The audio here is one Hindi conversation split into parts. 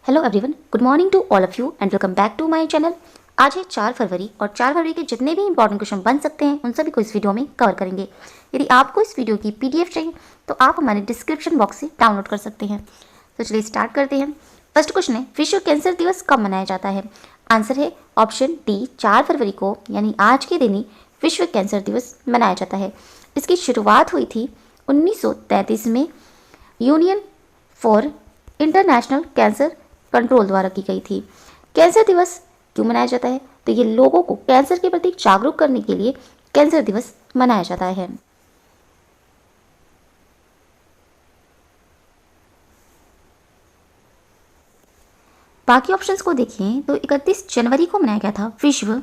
Hello everyone, good morning to all of you and welcome back to my channel. आज है 4 फरवरी और 4 फरवरी के जितने भी इंपॉर्टेंट क्वेश्चन बन सकते हैं उन सभी को इस वीडियो में कवर करेंगे। यदि आपको इस वीडियो की पीडीएफ चाहिए तो आप हमारे डिस्क्रिप्शन बॉक्स से डाउनलोड कर सकते हैं। तो चलिए स्टार्ट करते हैं। फर्स्ट क्वेश्चन है, विश्व कैंसर दिवस कब मनाया जाता है? आंसर है ऑप्शन डी, 4 फरवरी को, यानी आज के दिन ही विश्व कैंसर दिवस मनाया जाता है। इसकी शुरुआत हुई थी 1933 में union for international cancer control द्वारा की गई थी। कैंसर दिवस क्यों मनाया जाता है? तो ये लोगों को कैंसर के प्रति जागरूक करने के लिए कैंसर दिवस मनाया जाता है। बाकी ऑप्शंस को देखें तो 31 जनवरी को मनाया गया था विश्व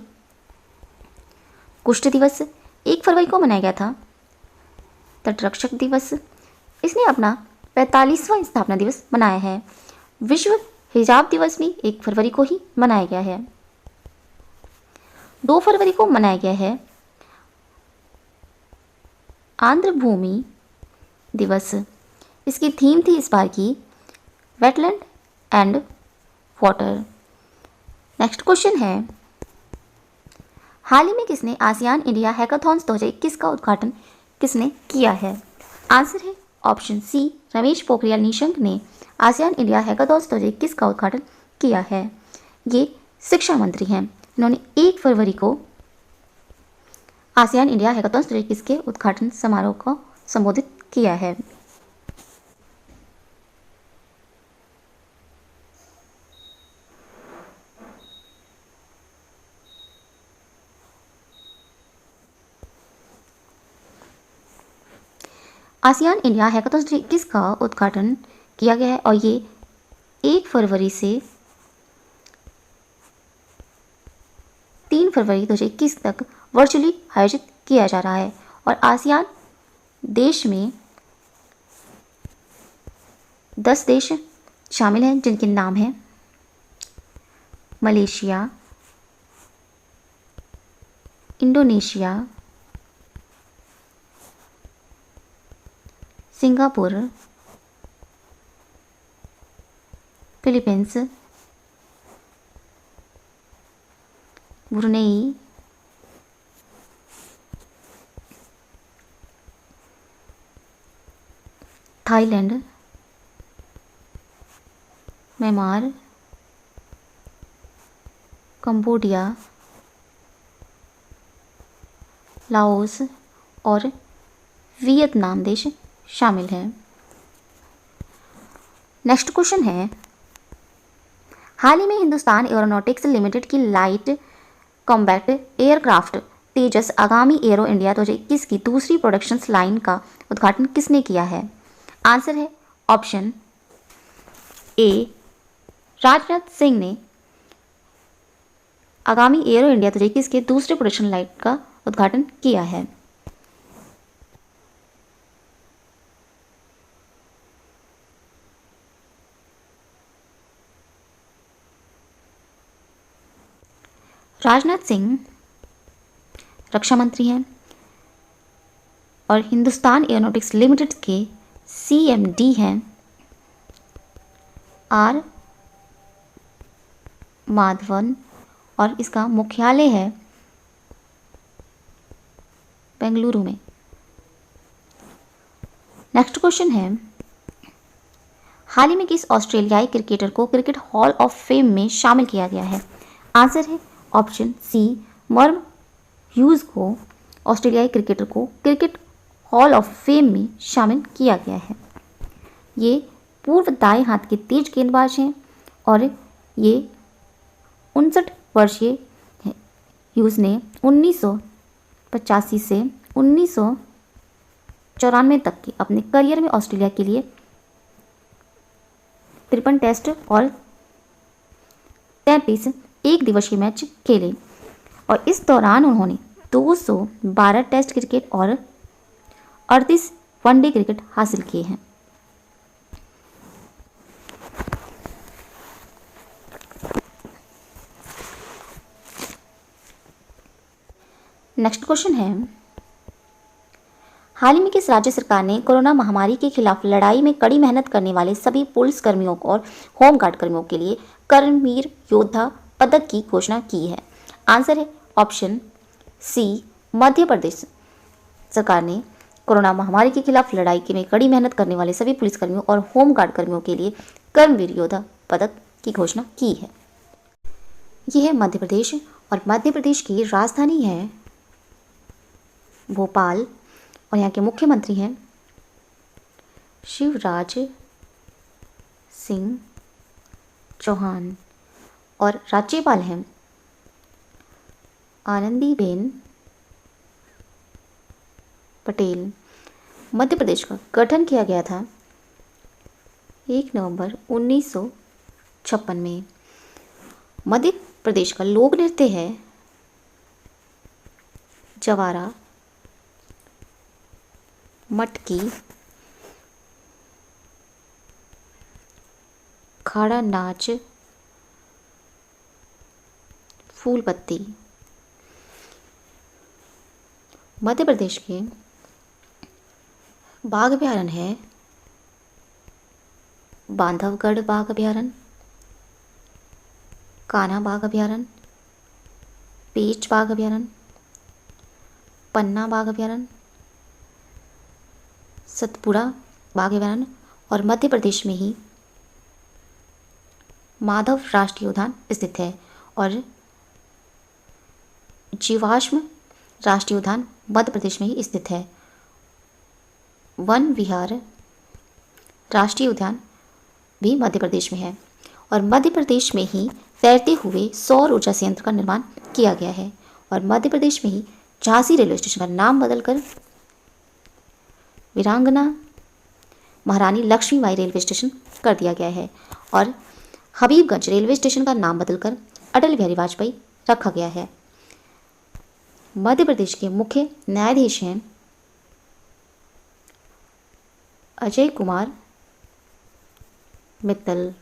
कुष्ठ दिवस, 1 फरवरी को मनाया गया था तटरक्षक दिवस। इसने अपना 45वां स्थापना दिवस मनाया है। विश्व हिजाब दिवस भी 1 फरवरी को ही मनाया गया है। 2 फरवरी को मनाया गया है आंध्र भूमि दिवस। इसकी थीम थी इस बार की wetland and water. Next question है, हाल ही में किसने आसियान इंडिया हैकाथॉन्स 2021 का उद्घाटन किसने किया है? आंसर है ऑप्शन सी, रमेश पोखरियाल निशंक ने आसियान इंडिया हैकाथॉन्स 2021 का उद्घाटन किया है। ये शिक्षा मंत्री हैं। इन्होंने 1 फरवरी को आसियान इंडिया हैकाथॉन्स 2021 के उद्घाटन समारोह को संबोधित किया है। आसियान इंडिया हैकाथॉन्स 2021 का उद्घाटन किया गया है और ये 1 फरवरी से 3 फरवरी 2021 तक वर्चुअली आयोजित किया जा रहा है। और आसियान देश में 10 देश शामिल हैं जिनके नाम हैं Malaysia, Indonesia, Singapore, Philippines, Brunei, Thailand, Myanmar, Cambodia, Laos और वियतनाम देश शामिल हैं। नेक्स्ट क्वेश्चन है, हाल ही में हिंदुस्तान एरोनॉटिक्स लिमिटेड की लाइट कॉम्बैट एयरक्राफ्ट तेजस आगामी एरो इंडिया 2021 की दूसरी प्रोडक्शन लाइन का उद्घाटन किसने किया है? आंसर है ऑप्शन ए, राजनाथ सिंह ने आगामी एरो इंडिया 2021 के दूसरे प्रोडक्शन लाइन का उद्घाटन किया है। राजनाथ सिंह रक्षा मंत्री हैं और हिंदुस्तान एरोनॉटिक्स लिमिटेड के सीएमडी हैं आर माधवन और इसका मुख्यालय है बेंगलुरु में। नेक्स्ट क्वेश्चन है, हाल ही में किस ऑस्ट्रेलियाई क्रिकेटर को क्रिकेट हॉल ऑफ फेम में शामिल किया गया है? आंसर है ऑप्शन सी, मर्व ह्यूज को ऑस्ट्रेलियाई क्रिकेटर को क्रिकेट हॉल ऑफ फेम में शामिल किया गया है। ये पूर्व दाएं हाथ के तेज गेंदबाज हैं और ये 59 वर्षीय ह्यूज ने 1985 से 1994 तक के अपने करियर में ऑस्ट्रेलिया के लिए 53 टेस्ट और 33 एक दिवसीय मैच खेले और इस दौरान उन्होंने 212 टेस्ट क्रिकेट और 38 वनडे क्रिकेट हासिल किए हैं। नेक्स्ट क्वेश्चन है, हाल ही में किस राज्य सरकार ने कोरोना महामारी के खिलाफ लड़ाई में कड़ी मेहनत करने वाले सभी पुलिस कर्मियों और होमगार्ड कर्मियों के लिए कर्मवीर योद्धा पदक की घोषणा की है? आंसर है ऑप्शन सी, मध्य प्रदेश सरकार ने कोरोना महामारी के खिलाफ लड़ाई में कड़ी मेहनत करने वाले सभी पुलिसकर्मियों और होमगार्ड कर्मियों के लिए कर्मवीर योद्धा पदक की घोषणा की है। यह है मध्य प्रदेश और मध्य प्रदेश की राजधानी है भोपाल और यहाँ के मुख्यमंत्री हैं शिवराज सिंह चौहान और राज्यपाल हैं आनंदीबेन पटेल। मध्य प्रदेश का गठन किया गया था 1 नवंबर 1956 में। मध्य प्रदेश का लोक नृत्य है जवारा, मटकी, खाड़ा नाच, फूल पत्ती। मध्य प्रदेश के बाघ अभयारण्य है बांधवगढ़ बाघ अभयारण्य, कान्हा बाघ अभयारण्य, पेंच बाघ अभयारण्य, पन्ना बाघ अभयारण्य, सतपुड़ा बाघ अभयारण्य और मध्य प्रदेश में ही माधव राष्ट्रीय उद्यान स्थित है और जीवाश्म राष्ट्रीय उद्यान मध्य प्रदेश में ही स्थित है। वन विहार राष्ट्रीय उद्यान भी मध्य प्रदेश में है और मध्य प्रदेश में ही तैरते हुए सौर ऊर्जा संयंत्र का निर्माण किया गया है और मध्य प्रदेश में ही झांसी रेलवे स्टेशन का नाम बदलकर वीरांगना महारानी लक्ष्मीबाई रेलवे स्टेशन कर दिया गया है और हबीबगंज रेलवे स्टेशन का नाम बदलकर अटल बिहारी वाजपेयी रखा गया है। मध्य प्रदेश के मुख्य न्यायाधीश हैं अजय कुमार मित्तल।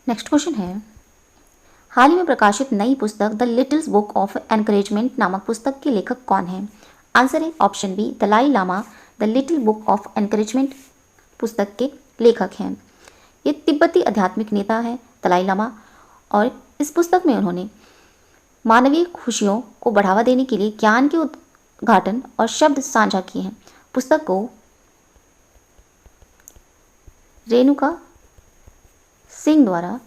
नेक्स्ट क्वेश्चन है, हाल ही में प्रकाशित नई पुस्तक the little book of encouragement नामक पुस्तक के लेखक कौन है? आंसर है option B, Dalai Lama the little book of encouragement पुस्तक के लेखक हैं। ये तिब्बती आध्यात्मिक नेता है दलाई लामा और इस पुस्तक में उन्होंने मानवीय खुशियों को बढ़ावा देने के लिए ज्ञान के उद्घाटन और शब्द साझा किए हैं। पुस्तक को रेणुका सिंह द्वारा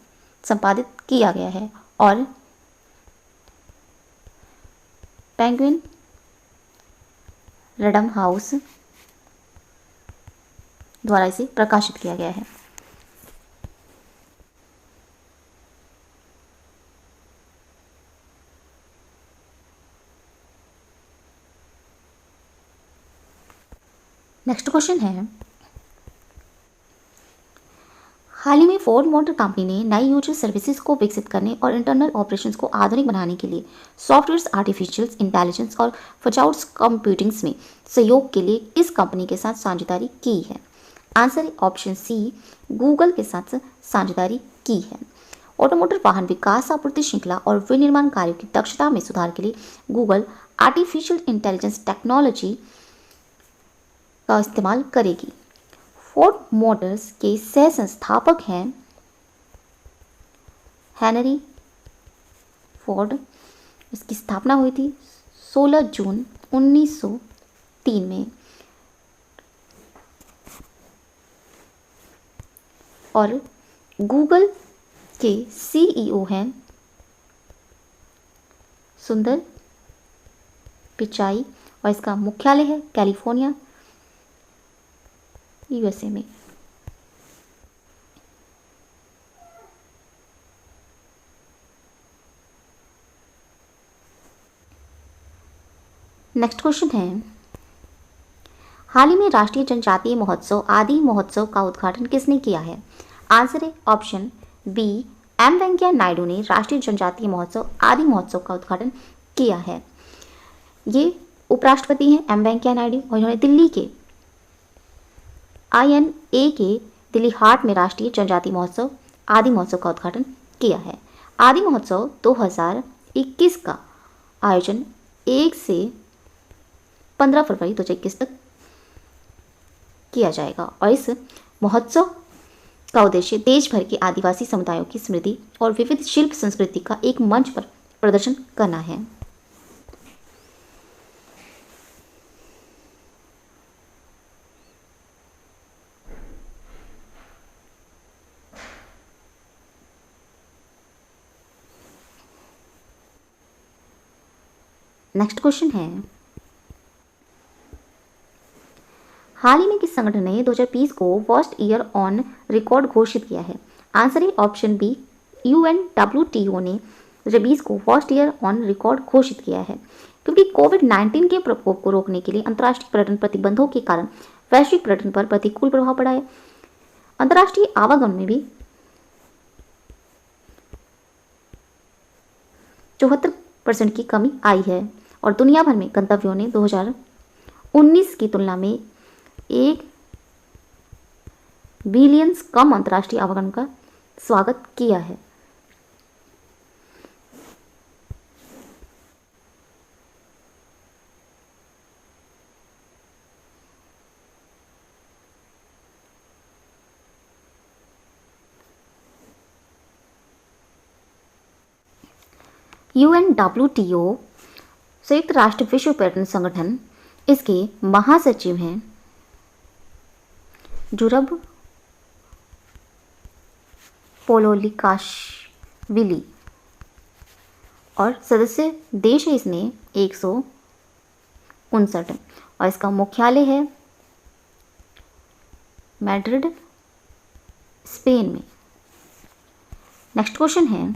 संपादित किया गया है और पेंगुइन रैंडम हाउस द्वारा इसे प्रकाशित किया गया है। नेक्स्ट क्वेश्चन है, हाल ही में फोर्ड मोटर कंपनी ने नई यूजर सर्विसेज को विकसित करने और इंटरनल ऑपरेशंस को आधुनिक बनाने के लिए सॉफ्टवेयर आर्टिफिशियल इंटेलिजेंस और फजाउट्स कंप्यूटिंग्स में सहयोग के लिए इस कंपनी के साथ साझेदारी की है। आंसर है ऑप्शन सी, गूगल के साथ साझेदारी की है। ऑटोमोटिव वाहन विकास आपूर्ति श्रृंखला और विनिर्माण कार्यों की दक्षता में सुधार के लिए गूगल आर्टिफिशियल इंटेलिजेंस टेक्नोलॉजी का इस्तेमाल करेगी। फोर्ड मोटर्स के सह संस्थापक हैं हेनरी फोर्ड। इसकी स्थापना हुई थी 16 जून 1903 में और गूगल के सीईओ हैं सुंदर पिचाई और इसका मुख्यालय है कैलिफोर्निया यूएसए में। नेक्स्ट क्वेश्चन है, हाल ही में राष्ट्रीय जनजातीय महोत्सव आदि महोत्सव का उद्घाटन किसने किया है? आंसर है option B, M Venkaiah Naidu ने राष्ट्रीय जनजातीय महोत्सव आदि महोत्सव का उद्घाटन किया है। ये उपराष्ट्रपति हैं एम वेंकैया नायडू और इन्होंने दिल्ली के INA के दिल्ली हाट में राष्ट्रीय जनजातीय महोत्सव आदि महोत्सव का उद्घाटन किया है। आदि महोत्सव 2021 का आयोजन 1 से 15 फरवरी 2021 तक किया जाएगा। और इस महोत्सव का उद्देश्य देश भर के आदिवासी समुदायों की समृद्धि और विविध शिल्प संस्कृति का एक मंच पर प्रदर्शन करना है। नेक्स्ट क्वेश्चन है, हाल ही में किस संगठन ने 2020 को वर्स्ट ईयर ऑन रिकॉर्ड घोषित किया है? आंसर है ऑप्शन बी, UNWTO ने 2020 को वर्स्ट ईयर ऑन रिकॉर्ड घोषित किया है, क्योंकि कोविड-19 के प्रकोप को रोकने के लिए अंतर्राष्ट्रीय पर्यटन प्रतिबंधों के कारण वैश्विक पर्यटन पर प्रतिकूल प्रभाव पड़ा है। अंतर्राष्ट्रीय आवागमन में भी 74% की कमी आई है और दुनिया भर में गंतव्यों ने 2019 की तुलना में 1 बिलियन कम अंतर्राष्ट्रीय आवागमन का स्वागत किया है। UNWTO संयुक्त राष्ट्र विश्व पर्यटन संगठन, इसके महासचिव हैं जुरब पोलोलिकाशविली और सदस्य देश है इसमें 159 और इसका मुख्यालय है मैड्रिड, स्पेन में। नेक्स्ट क्वेश्चन है,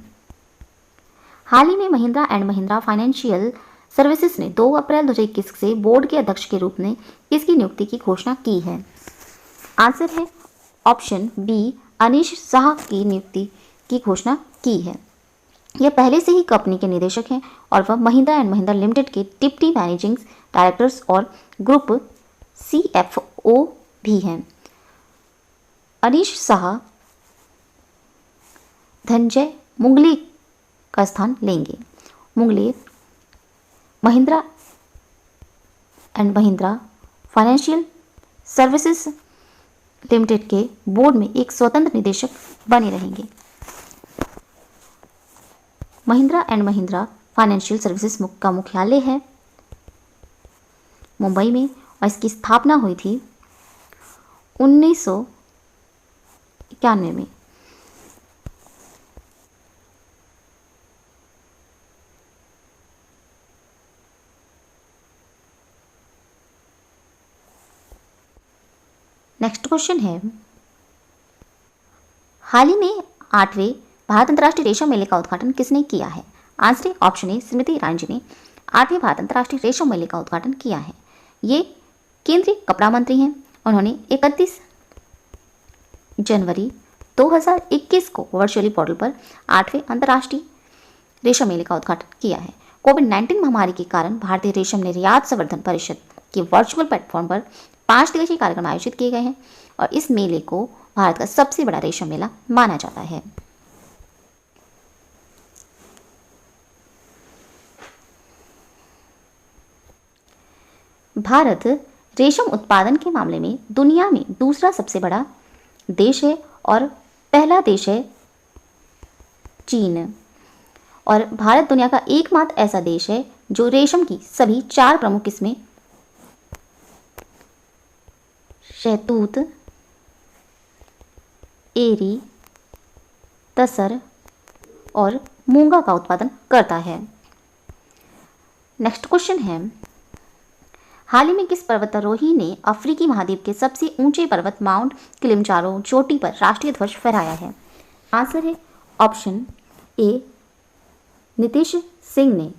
हाल ही में Mahindra and Mahindra Financial services ने 2 अप्रैल 2021 से बोर्ड के अध्यक्ष के रूप में किसकी नियुक्ति की घोषणा की है? आंसर है ऑप्शन बी, अनीश शाह की नियुक्ति की घोषणा की है। यह पहले से ही कंपनी के निदेशक हैं और वह महिंद्रा एंड महिंद्रा लिमिटेड के डिप्टी मैनेजिंग डायरेक्टर्स और ग्रुप CFO भी हैं। अनीश शाह धनंजय मुंगले का स्थान लेंगे। Mungale Mahindra and Mahindra Financial Services Limited के बोर्ड में एक स्वतंत्र निदेशक बने रहेंगे। Mahindra and Mahindra Financial Services का मुख्यालय है मुंबई में और इसकी स्थापना हुई थी 1991 में। नेक्स्ट क्वेश्चन है, हाल ही में 8वें भारत अंतर्राष्ट्रीय रेशम मेले का उद्घाटन किसने किया है? आंसर है ऑप्शन ए, स्मृति ईरानी जी ने 8वें भारत अंतर्राष्ट्रीय रेशम मेले का उद्घाटन किया है। ये केंद्रीय कपड़ा मंत्री हैं। उन्होंने 31 जनवरी 2021 को वर्चुअली पोर्टल पर 8वें अंतर्राष्ट्रीय रेशम मेले का उद्घाटन किया है। कोविड-19 महामारी के कारण भारतीय रेशम निर्यात संवर्धन परिषद के वर्चुअल प्लेटफॉर्म पर 5 दिवसीय कार्यक्रम आयोजित किए गए हैं और इस मेले को भारत का सबसे बड़ा रेशम मेला माना जाता है। भारत रेशम उत्पादन के मामले में दुनिया में दूसरा सबसे बड़ा देश है और पहला देश है चीन। और भारत दुनिया का एकमात्र ऐसा देश है जो रेशम की सभी 4 प्रमुख किस्में शहतूत, एरी, तसर और मूंगा का उत्पादन करता है। नेक्स्ट क्वेश्चन है, हाल ही में किस पर्वतारोही ने अफ्रीकी महाद्वीप के सबसे ऊंचे पर्वत माउंट किलिमंजारो चोटी पर राष्ट्रीय ध्वज फहराया है? आंसर है ऑप्शन ए, नितेश सिंह ने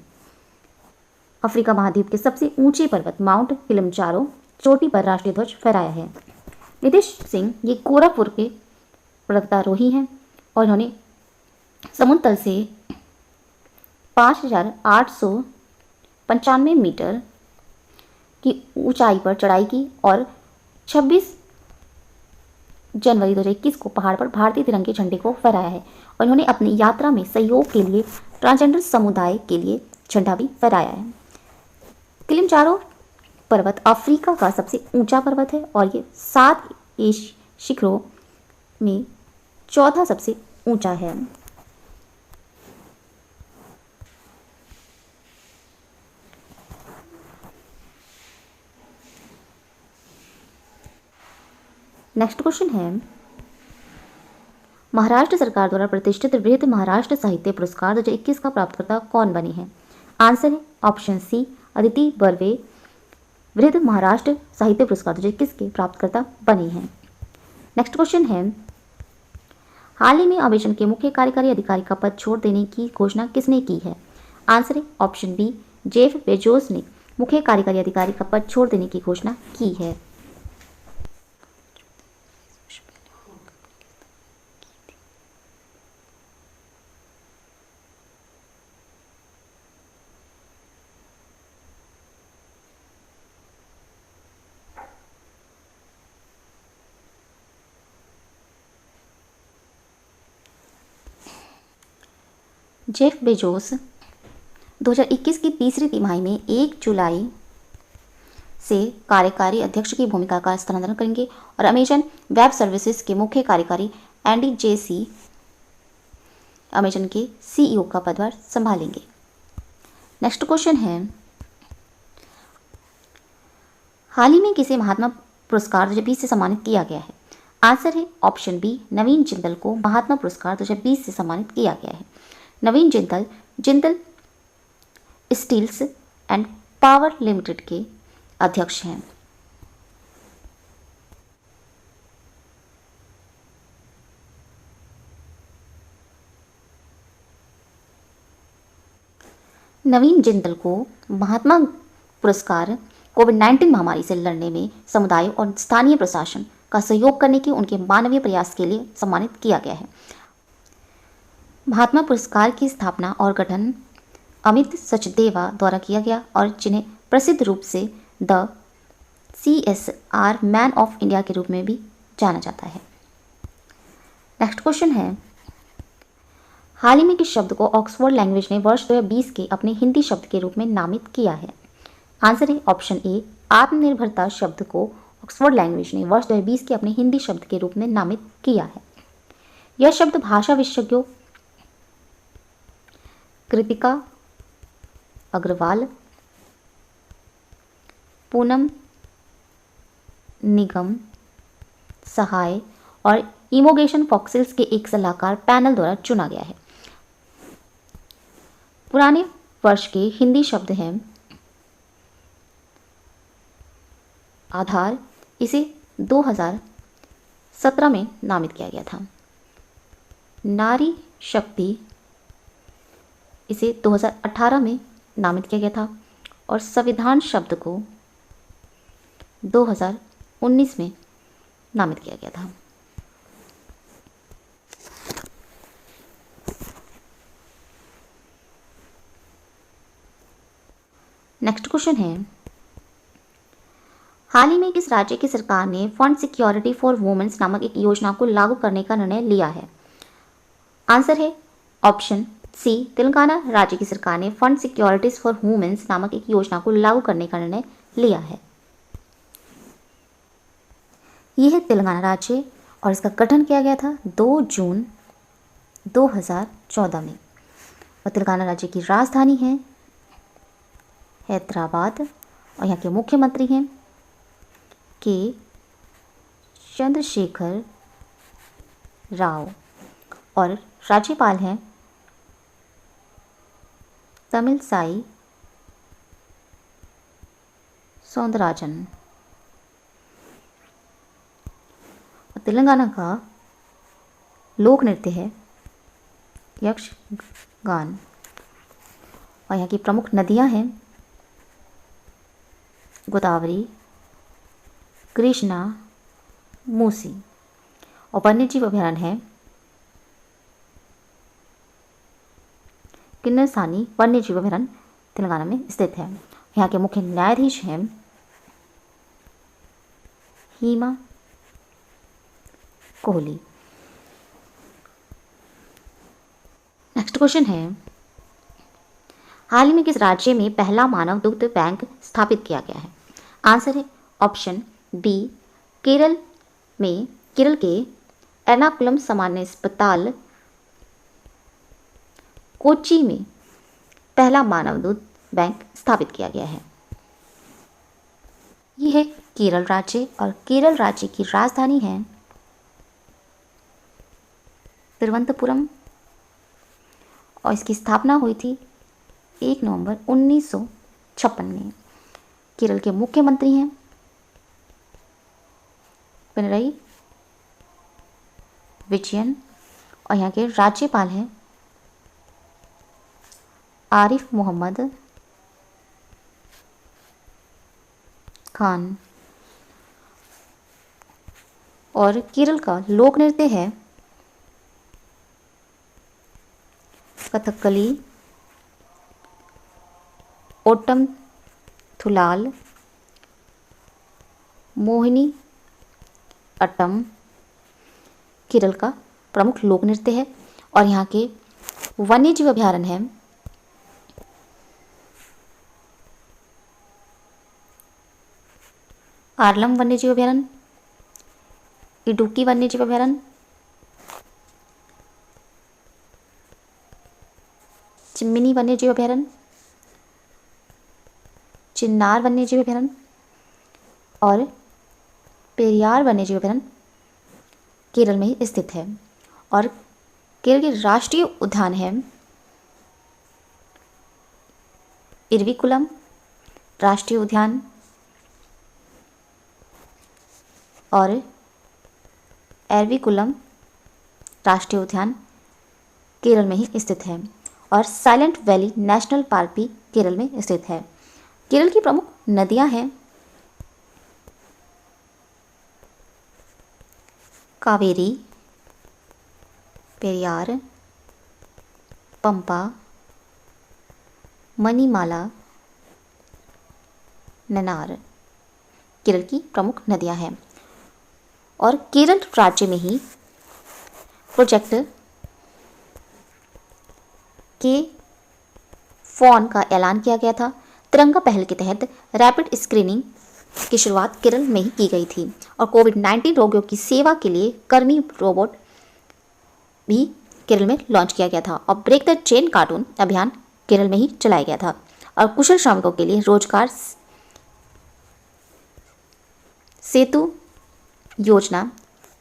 अफ्रीका महाद्वीप के सबसे ऊंचे पर्वत माउंट किलिमंजारो चोटी पर राष्ट्रीय ध्वज फहराया है। नितेश सिंह ये गोरखपुर के पर्वतारोही हैं और इन्होंने समुद्र तल से 5,895 मीटर की ऊंचाई पर चढ़ाई की और 26 जनवरी 2021 को पहाड़ पर भारतीय तिरंगे झंडे को फहराया है और इन्होंने अपनी यात्रा में सहयोग के लिए ट्रांसजेंडर समुदाय के लिए झंडा भी फहराया है। किलिमंजारो पर्वत अफ्रीका का सबसे ऊंचा पर्वत है और ये 7 शिखरों में चौथा सबसे ऊंचा है। नेक्स्ट क्वेश्चन है, महाराष्ट्र सरकार द्वारा प्रतिष्ठित वृहद महाराष्ट्र साहित्य पुरस्कार 2021 का प्राप्तकर्ता कौन बने हैं? आंसर है ऑप्शन सी अदिति बर्वे वृहद महाराष्ट्र साहित्य पुरस्कार 2021 के प्राप्तकर्ता बने हैं। नेक्स्ट क्वेश्चन है, हाल ही में अमेजन के मुख्य कार्यकारी अधिकारी का पद छोड़ देने की घोषणा किसने की है? आंसर है ऑप्शन बी जेफ बेजोस ने मुख्य कार्यकारी अधिकारी का पद छोड़ देने की घोषणा की है। जेफ बेजोस 2021 की तीसरी तिमाही में 1 जुलाई से कार्यकारी अध्यक्ष की भूमिका का स्थानांतरण करेंगे और अमेजन वेब सर्विसेज के मुख्य कार्यकारी एंडी जेसी अमेजन के सीईओ का पदभार संभालेंगे। नेक्स्ट क्वेश्चन है, हाल ही में किसे महात्मा पुरस्कार 2020 से सम्मानित किया गया है? आंसर है ऑप्शन बी नवीन जिंदल को महात्मा पुरस्कार 2020 से सम्मानित किया गया है। Naveen Jindal Jindal Steels and Power Limited के अध्यक्ष हैं। नवीन जिंदल को महात्मा पुरस्कार कोविड-19 महामारी से लड़ने में समुदाय और स्थानीय प्रशासन का सहयोग करने के उनके मानवीय प्रयास के लिए सम्मानित किया गया है। महात्मा पुरस्कार की स्थापना और गठन अमित सचदेवा द्वारा किया गया और जिन्हें प्रसिद्ध रूप से the CSR man of India के रूप में भी जाना जाता है। नेक्स्ट क्वेश्चन है, हाल ही में किस शब्द को ऑक्सफोर्ड लैंग्वेज ने वर्ष 2020 के अपने हिंदी शब्द के रूप में नामित किया है? आंसर है ऑप्शन ए आत्मनिर्भरता शब्द को ऑक्सफोर्ड लैंग्वेज ने वर्ष 2020 के अपने हिंदी शब्द के रूप में नामित किया है। यह शब्द भाषा विशेषज्ञों कृतिका अग्रवाल, पूनम निगम सहाय और इमोगेशन फॉक्सिल्स के एक सलाहकार पैनल द्वारा चुना गया है। पुराने वर्ष के हिंदी शब्द हैं आधार, इसे 2017 में नामित किया गया था। नारी शक्ति, इसे 2018 में नामित किया गया था और संविधान शब्द को 2019 में नामित किया गया था। नेक्स्ट क्वेश्चन है, हाल ही में किस राज्य की सरकार ने फंड सिक्योरिटी फॉर वुमेन्स नामक एक योजना को लागू करने का निर्णय लिया है? आंसर है ऑप्शन सी तेलंगाना राज्य की सरकार ने फंड सिक्योरिटीज फॉर वुमेन्स नामक एक योजना को लागू करने का निर्णय लिया है। यह है तेलंगाना राज्य और इसका गठन किया गया था 2 जून 2014 में और तेलंगाना राज्य की राजधानी है हैदराबाद और यहाँ के मुख्यमंत्री हैं के चंद्रशेखर राव और राज्यपाल हैं तमिलसाई सौंदराजन। तेलंगाना का लोक नृत्य है यक्षगान और यहाँ की प्रमुख नदियाँ हैं गोदावरी, कृष्णा, मूसी और वन्यजीव अभयारण्य है किन्नरसानी वन्यजीव अभयारण्य तेलंगाना में स्थित है। यहाँ के मुख्य न्यायाधीश हैं हीमा कोहली। नेक्स्ट क्वेश्चन है, हाल ही में किस राज्य में पहला मानव दुग्ध बैंक स्थापित किया गया है? आंसर है ऑप्शन बी, केरल के एर्नाकुलम सामान्य अस्पताल कोच्चि में पहला मानव दूध बैंक स्थापित किया गया है। यह है केरल राज्य और केरल राज्य की राजधानी है तिरुवनंतपुरम और इसकी स्थापना हुई थी 1 नवंबर 1956 में। केरल के मुख्यमंत्री हैं पिनरई विजयन और यहाँ के राज्यपाल हैं आरिफ मोहम्मद खान। और केरल का लोक नृत्य है कथकली, ओटम थुलाल, मोहिनी अट्टम केरल का प्रमुख लोक नृत्य है। और यहाँ के वन्यजीव अभयारण्य हैं आरलम वन्यजीव अभयारण्य, इडुक्की वन्यजीव अभयारण्य, चिम्मिनी वन्यजीव अभयारण्य, चिन्नार वन्यजीव अभयारण्य और पेरियार वन्यजीव अभयारण्य केरल में ही स्थित है। और केरल के राष्ट्रीय उद्यान है इरविकुलम राष्ट्रीय उद्यान और एरविकुलम राष्ट्रीय उद्यान केरल में ही स्थित है। और साइलेंट वैली नेशनल पार्क भी केरल में स्थित है। केरल की प्रमुख नदियां हैं कावेरी, पेरियार, पंपा, मणिमाला, ननार केरल की प्रमुख नदियां हैं। और केरल राज्य में ही प्रोजेक्ट के फॉन का ऐलान किया गया था। तिरंगा पहल के तहत रैपिड स्क्रीनिंग की शुरुआत केरल में ही की गई थी। और कोविड-19 रोगियों की सेवा के लिए कर्मी रोबोट भी केरल में लॉन्च किया गया था। और ब्रेक द चेन कार्टून अभियान केरल में ही चलाया गया था। और कुशल श्रमिकों के लिए रोजगार सेतु योजना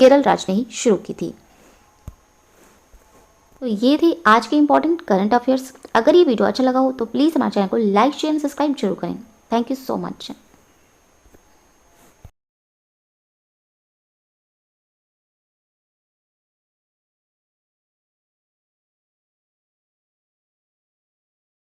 केरल राज्य ने ही शुरू की थी। तो ये थे आज के इंपॉर्टेंट करंट अफेयर्स। अगर ये वीडियो अच्छा लगा हो तो प्लीज़ हमारे चैनल को लाइक शेयर एंड सब्सक्राइब जरूर करें। Thank you so much.